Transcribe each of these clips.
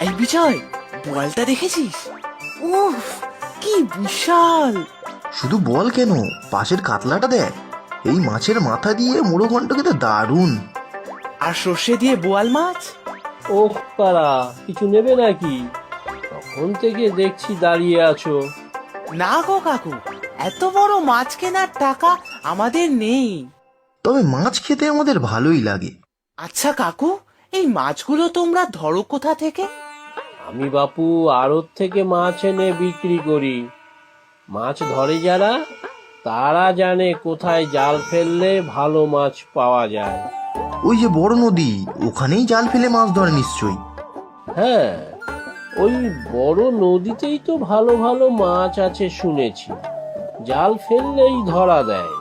এই বিজয়, বোয়ালটা দেখেছিস? উফ, কি বিশাল! শুধু বল কেন, পাশের কাতলাটা দেখ, এই মাছের মাথা দিয়ে মুড়ো ঘন্ট খেতে দারুণ। আর সর্ষে দিয়ে বোয়াল মাছ। ওহ তারা, কিছু নেবে নাকি? তখন থেকে দেখছি দাঁড়িয়ে আছো। না গো কাকু, এত বড় মাছ কেনার টাকা আমাদের নেই। তবে মাছ খেতে আমাদের ভালোই লাগে। আচ্ছা কাকু, এই মাছগুলো তোমরা ধরো কোথা থেকে? আমি বাপু আড়ত থেকে মাছ এনে বিক্রি করি। মাছ ধরে যারা, তারা জানে কোথায় জাল ফেললে ভালো মাছ পাওয়া যায়। ওই যে বড় নদী, ওখানেই জাল ফেলে মাছ ধরে নিশ্চয়ই। হ্যাঁ, ওই বড় নদীতেই তো ভালো ভালো মাছ আছে শুনেছি। জাল ফেললেই ধরা দেয়।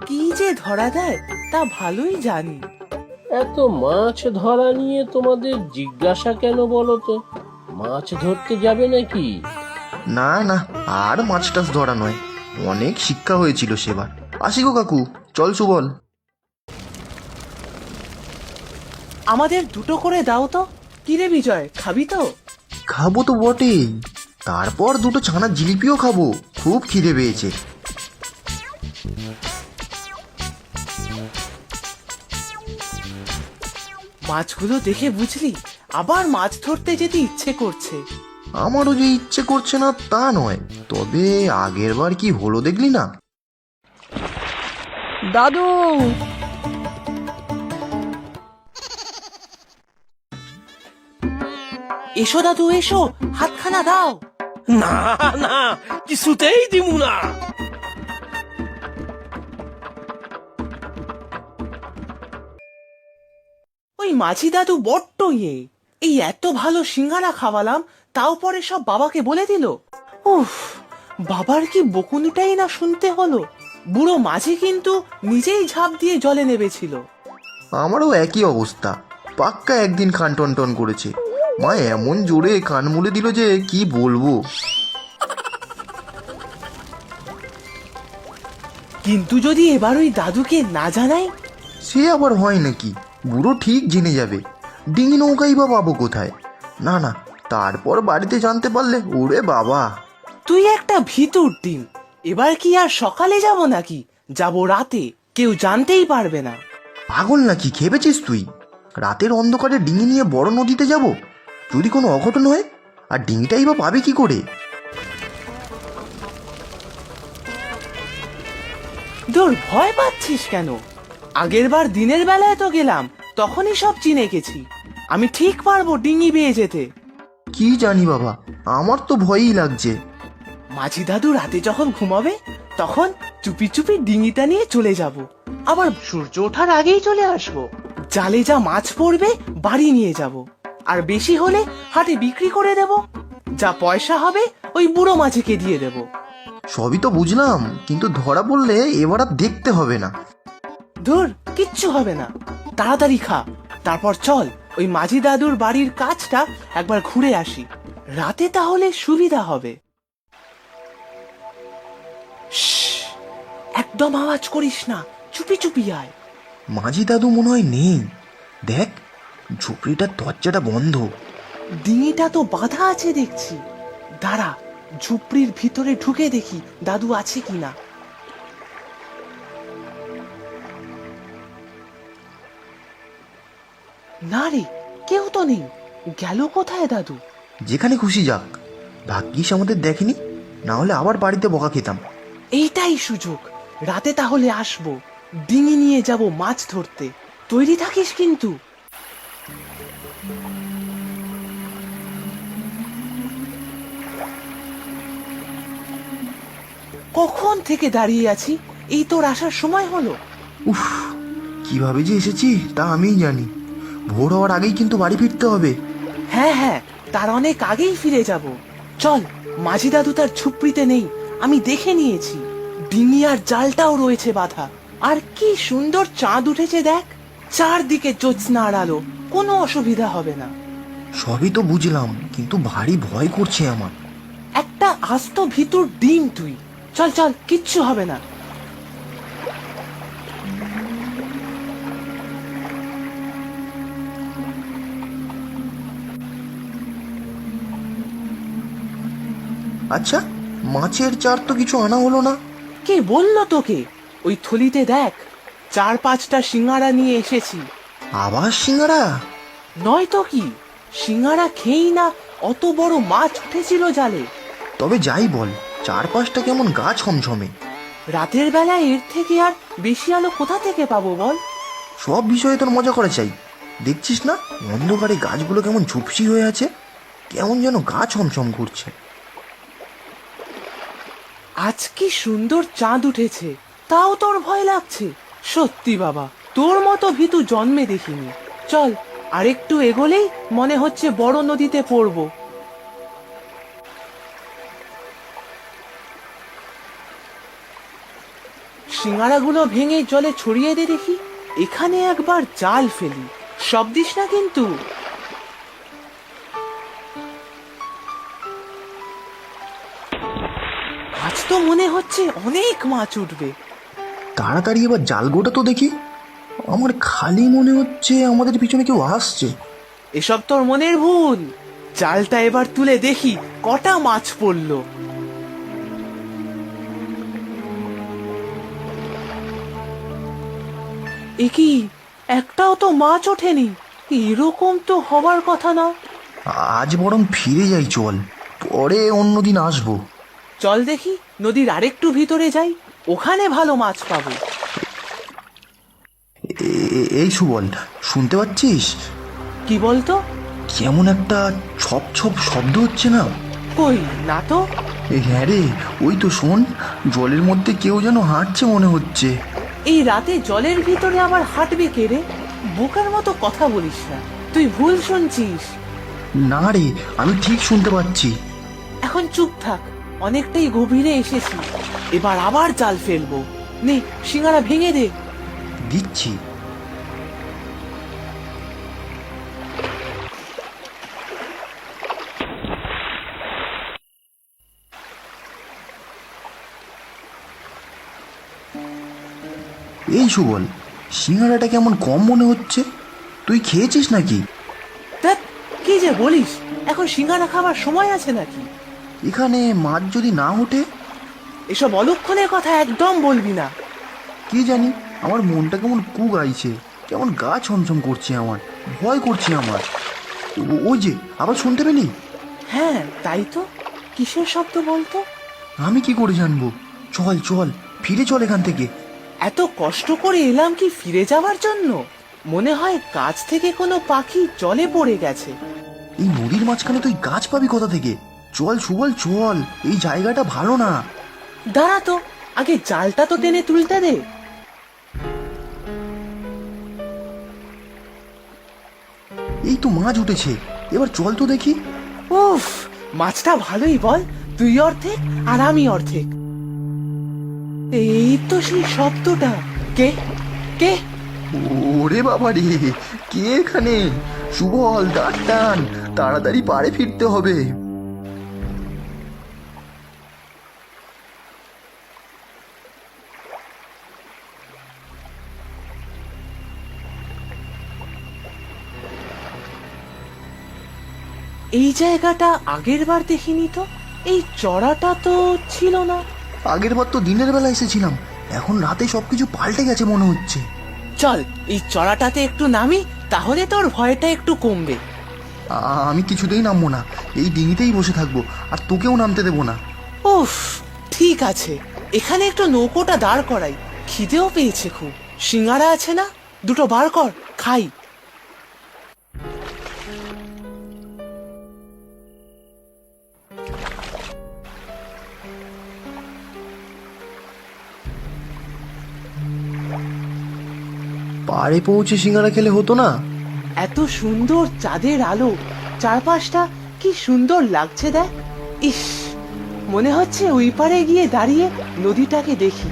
কি যে ধরা দেয় তা ভালোই জানি। এত মাছ ধরা নিয়ে তোমাদের জিজ্ঞাসা কেন বলো তো? মাছ ধরতে যাবে নাকি? না না, আর মাছ টাছ ধরা নয়, অনেক শিক্ষা হয়েছিল সেবার। আসি গো কাকু, চল সুবল। আমাদের দুটো করে দাও তো। কিরে বিজয়, খাবি তো? খাবো তো বটেই, তারপর দুটো ছানার জিলিপিও খাবো, খুব খিদে পেয়েছে। মাছগুলো দেখে বুঝলি, আবার মাছ ধরতে যেতে ইচ্ছে করছে। আমারও যে ইচ্ছে করছে না তা নয়, তবে আগের বার কি হলো দেখলি না? দাদু, এসো দাদু এসো, হাতখানা দাও। না না, কিছুতেই দিমু না। ওই মাঝি দাদু বড্ড এই এত ভালো সিঙ্গারা খাওয়ালাম, তাও পরে সব বাবাকে বলে দিল। উফ, বাবার কি বকুনিটাই না শুনতে হলো। বুড়ো মাঝি কিন্তু নিজেই ঝাঁপ দিয়ে জলে নেমেছিল। আমারও একই অবস্থা, পাক্কা একদিন কান টন টন করেছে। মা এমন জোরে কান মুলে দিল যে কি বলবো। কিন্তু যদি এবার ওই দাদুকে না জানাই? সে আবার হয় নাকি, বুড়ো ঠিক জেনে যাবে। ডিঙি নৌকাই বা পাবো কোথায়? না না, তারপর বাড়িতে জানতে পারলে ওরে বাবা। তুই একটা ভিতুর ডিম। এবার কি আর সকালে যাব নাকি? যাব রাতে, কেউ জানতেই পারবে না। পাগল নাকি, খেপেছিস তুই? রাতের অন্ধকারে ডিঙি নিয়ে বড় নদীতে যাব? যদি কোনো অঘটন হয়, আর ডিঙিটাই বা পাবে কি করে? দূর, ভয় পাচ্ছিস কেন? আগের বার দিনের বেলায় তো গেলাম, তখনই সব চিনে গেছি। আমি ঠিক পারবো ডিঙি বেয়ে যেতে। কি জানি বাবা, আমার তো ভয়ই লাগছে। মাঝি দাদু রাতে যখন ঘুমাবে, তখন চুপি চুপি ডিঙিটা নিয়ে চলে যাব। আবার সূর্য ওঠার আগেই চলে আসবো। জালে যা মাছ পড়বে বাড়ি নিয়ে যাব, আর বেশি হলে হাটে বিক্রি করে দেব। যা পয়সা হবে ওই বুড়ো মাঝিকে দিয়ে দেব। সবই তো বুঝলাম, কিন্তু ধরা পড়লে এবার আর দেখতে হবে না। ধুর, কিচ্ছু হবে না। তাড়াতাড়ি খা, তারপর চল ওই মাঝি দাদুর বাড়ির কাছটা একবার ঘুরে আসি। রাতে তাহলে সুবিধা হবে। শ্শ্, একদম আওয়াজ করিস না, চুপি চুপি আয়। মাঝি দাদু মনে হয় নেই। দেখ, ঝুপড়িটার দরজাটা বন্ধ। ডিঙিটা তো বাঁধা আছে দেখছি। দাঁড়া, ঝুপড়ির ভিতরে ঢুকে দেখি দাদু আছে কিনা। না রে, কেউ তো নেই। গেল কোথায় দাদু? যেখানে খুশি যাক, ভাগ্যিস আমাদের দেখেনি, না হলে আবার বাড়িতে বকা খেতাম। এইটাই সুযোগ। রাতে তাহলে আসবো, ডিঙি নিয়ে যাব মাছ ধরতে। তৈরি থাকিস কিন্তু। কখন থেকে দাঁড়িয়ে আছি, এই তোর আসার সময় হলো। উফ, কিভাবে যে এসেছি তা আমিই জানি। ভোর হওয়ার আগেই কিন্তু বাড়ি ফিরতে হবে। হ্যাঁ হ্যাঁ, তার অনেক আগেই ফিরে যাব। চল, মাঝি দাদু তার ঝুপড়িতে নেই, আমি দেখে নিয়েছি। ডিঙি আর জালটাও রয়েছে বাঁধা। আর কি সুন্দর চাঁদ উঠেছে দেখ, চারদিকে জ্যোৎস্নার আলো, কোনো অসুবিধা হবে না। সবই তো বুঝলাম, কিন্তু ভারী ভয় করছে আমার। একটা আস্ত ভিতর ডিম তুই। চল চল, কিচ্ছু হবে না। আচ্ছা, মাছের চার তো কিছু আনা হলো না। কে বললো তোকে? ওই থলিতে দেখ, 4-5টা সিঙ্গারা নিয়ে এসেছি। আবার সিঙ্গারা? নয় তো কি, সিঙ্গারা খেয়েই না অত বড় মাছ উঠেছিল জালে। তবে যাই বল, 4-5টা কেমন গা ছমছমে। রাতের বেলায় এর থেকে আর বেশি আলো কোথা থেকে পাবো বল? সব বিষয়ে তোর মজা করা চাই। দেখছিস না অন্ধকারে গাছগুলো কেমন ঝুপসি হয়ে আছে, কেমন যেন গা ছমছম করছে। আজ কি সুন্দর চাঁদ উঠেছে, তাও তোর ভয় লাগছে? সত্যি বাবা, তোর মতো ভীতু জন্মে দেখিনি। চল, আরেকটু এগোলেই মনে হচ্ছে বড় নদীতে পড়বো। সিঙ্গারাগুলো ভেঙে জলে ছড়িয়ে দে দেখি। এখানে একবার জাল ফেলি, সব দিস না কিন্তু। আজ তো মনে হচ্ছে অনেক মাছ উঠবে। তাড়াতাড়ি এবার জাল গোটা তো দেখি। আমার খালি মনে হচ্ছে আমাদের পিছনে কেউ আসছে। এসব তোর মনের ভুল। জালটা এবার তুলে দেখি কটা মাছ পড়লো। একি, একটাও তো মাছ ওঠেনি। এরকম তো হবার কথা না। আজ বরং ফিরে যাই, চল, পরে অন্যদিন আসবো। চল দেখি নদীর আরেকটু ভিতরে যাই, ওখানে ভালো মাছ পাবো। এই সুবল, শুনতে পাচ্ছিস? কি বলতো? কেমন একটা ছপ ছপ শব্দ হচ্ছে না? কই না তো। হ্যাঁ রে, ওই তো শোন, জলের মধ্যে কেউ যেন হাঁটছে মনে হচ্ছে। এই রাতে জলের ভিতরে আবার হাঁটবে কে রে? বোকার মতো কথা বলিস না, তুই ভুল শুনছিস। না রে, আমি ঠিক শুনতে পাচ্ছি। এখন চুপ থাক, অনেকটাই গভীরে এসেছি। এবার আবার জাল ফেলবো। নে, সিঙ্গারা ভেঙে দে। দিচ্ছি। এই সুবল, সিঙ্গারাটা কেমন কম মনে হচ্ছে। তুই খেয়েছিস নাকি? দেখ, কি যে বলিস, এখন সিঙ্গারা খাবার সময় আছে নাকি? এখানে মাছ যদি না ওঠে? এসব অলক্ষণের কথা একদম বলবি না। কি জানি, আমার মনটা কেমন কুগাইছে, কেমন গা ছমছম করছে, আমার ভয় করছে আমার। ওই যে আবার শুনতে পেলি? হ্যাঁ তাই তো, কিসের শব্দ বলতো? আমি কি করে জানবো? চল চল, ফিরে চল এখান থেকে। এত কষ্ট করে এলাম কি ফিরে যাওয়ার জন্য? মনে হয় গাছ থেকে কোনো পাখি জলে পড়ে গেছে। এই নদীর মাঝখানে তুই গাছ পাবি কোথা থেকে? চল সুবল চল, এই জায়গাটা ভালো না। দাঁড়া তো, আগে জালটা তো টেনে তুলতে দে। এই তো মাছ উঠেছে, এবার চল তো দেখি। উফ, মাছটা ভালোই বল, তুই অর্ধেক আর আমি অর্ধেক। এই তো সেই শব্দটা। কে কে? ওরে বাবা রে, কে এখানে? সুবল, দাঁড় টান, তাড়াতাড়ি পাড়ে ফিরতে হবে। এই জায়গাটা আগের বার দেখিনি তো। এই চড়াটা তো ছিল না। আগের বার তো দিনের বেলা এসেছিলাম, এখন রাতে সবকিছু পাল্টে গেছে মনে হচ্ছে। চল, এই চড়াটাতে একটু নামি, তাহলে তোর ভয়টা একটু কমবে। আমি কিছুতেই নামবো না, এই ডিঙিতেই বসে থাকবো, আর তোকেও নামতে দেবো না। উফ, ঠিক আছে, এখানে একটু নৌকোটা দাঁড় করাই। খিদেও পেয়েছে খুব। সিঙ্গারা আছে না, দুটো বার কর, খাই। পাড়ে পৌঁছে সিঙ্গারা খেলে হতো না? এত সুন্দর চাঁদের আলো, চারপাশটা কি সুন্দর লাগছে দেখ। ইস, মনে হচ্ছে ওই পারে গিয়ে দাঁড়িয়ে নদীটাকে দেখি।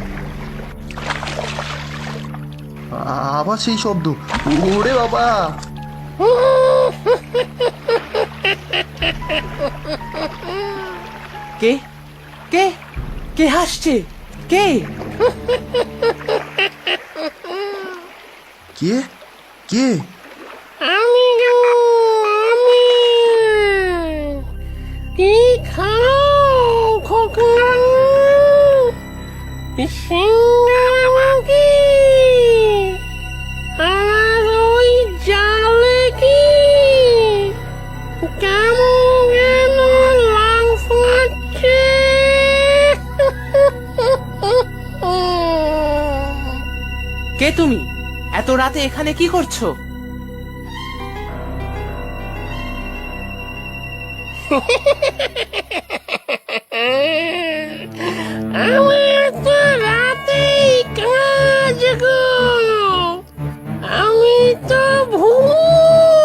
আবার সেই শব্দ, ওরে বাবা! কে কে কে হাসছে? কে? কে কে? আমি কি খাও? সিঙ্গারা কি আর ওই জালে কি কেমন যেন লাফাচ্ছে। কে তুমি? এত রাতে এখানে কি করছো? আমার তো রাতেই কাজ গো, আমি তো ভূত।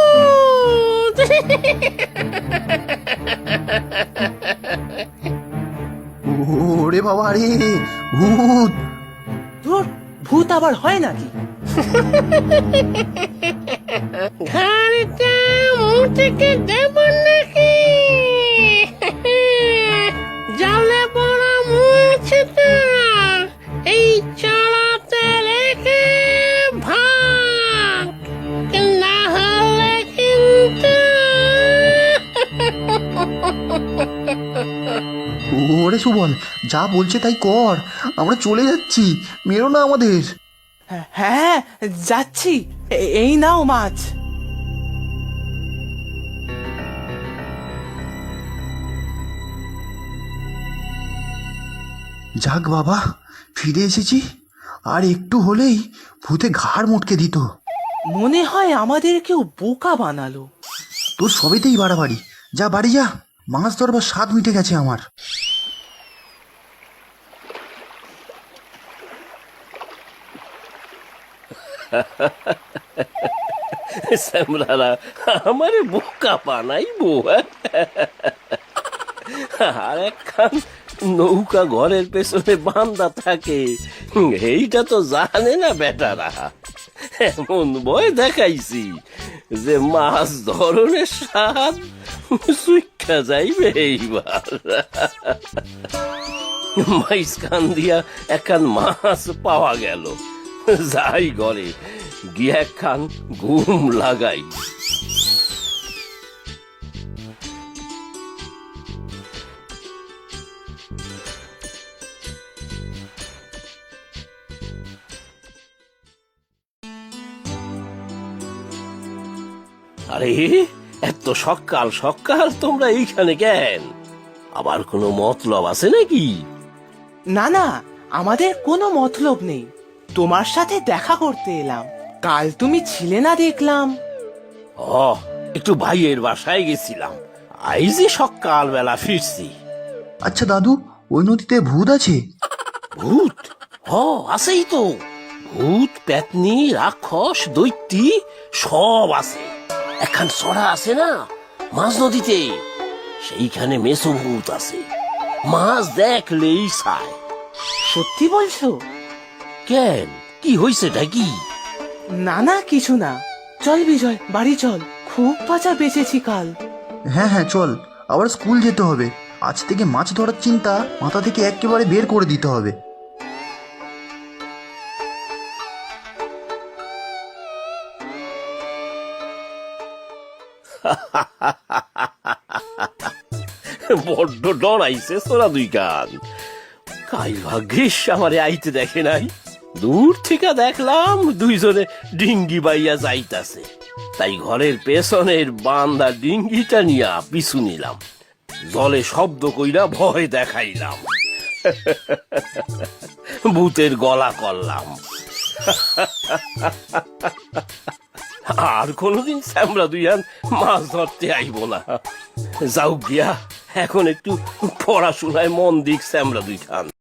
ওরে বাবা রে, ভূত! ধুর, ভূত আবার হয় নাকি? ঘাড়টা মুটিকে দেব নাকি? জালে পড়া মাছটা এই চালাতে রেখে ভাগ, না হলে কিন্তু। ওরে সুবল, যা বলছে তাই কর, আমরা চলে যাচ্ছি, মেরো না আমাদের। হ্যাঁ, যাচ্ছি। এই নাও মাছ। যাক বাবা, ফিরে এসেছি। আর একটু হলেই ভূতে ঘাড় মটকে দিত। মনে হয় আমাদের কেউ বোকা বানালো। তোর সবেতেই বাড়াবাড়ি। যা বাড়ি যা, মাছ ধরবার স্বাদ মিটে গেছে আমার। শ্যামলারা আমারে বোকা বানাইবো। আর একখান নৌকা ঘরের পেছনে বান্ধা থাকে, এইটা তো জানে না বেটারা। এমন ভয় দেখাইছি যে মাছ ধরনের স্বাদ সুইক্ষা যাইবে এইবার। মাইজখান দিয়া একখান মাছ পাওয়া গেল, যাই ঘরে গিয়ে একখান ঘুম লাগাই। আরে এত সকাল সকাল তোমরা এইখানে কেন? আবার কোনো মতলব আছে নাকি? না না, আমাদের কোনো মতলব নেই, তোমার সাথে দেখা করতে এলাম। কাল তুমি ছিলে না দেখলাম। ও, একটু ভাইয়ের বাসায় গেছিলাম, আইজি সকাল বেলা ফিরছি। আচ্ছা দাদু, ওই নদীতে ভূত আছে? ভূত? আছেই তো। ভূত, পেতনি, রাক্ষস, দৈত্যী সব আছে। একখান ছড়া আছে না মাঝ নদীতে, সেইখানে মেসো ভূত আছে, মাছ দেখলেই চায়। সত্যি বলছো? কেন, কি হয়েছেটা কি? না না, কিছু না। চল বিজয়, বাড়ি চল, খুব বাঁচা বেঁচেছি কাল। হ্যাঁ হ্যাঁ, চল, আবার স্কুল যেতে হবে। আজ থেকে মাছ ধরার চিন্তা মাথা থেকে একেবারে বের করে দিতে হবে। বড্ড ডরাইছে তোরা দুই কান। কাল ভাগ্যিস আমারে আইতে দেখে নাই। দূর থেকে দেখলাম দুইজনে ডিঙ্গি বাইয়া যাইতাছে, তাই ঘরের পেছনের বান্দা ডিঙ্গিটা নিয়া পিছু নিলাম, জলে শব্দ কইরা ভয় দেখাইলাম, ভূতের গলা করলাম। আর কোনোদিন শ্যামলা দুইয়ান মাছ ধরতে আইব না। যাও গিয়া এখন একটু পড়াশোনায় মন দিক শ্যামলা দুই খান।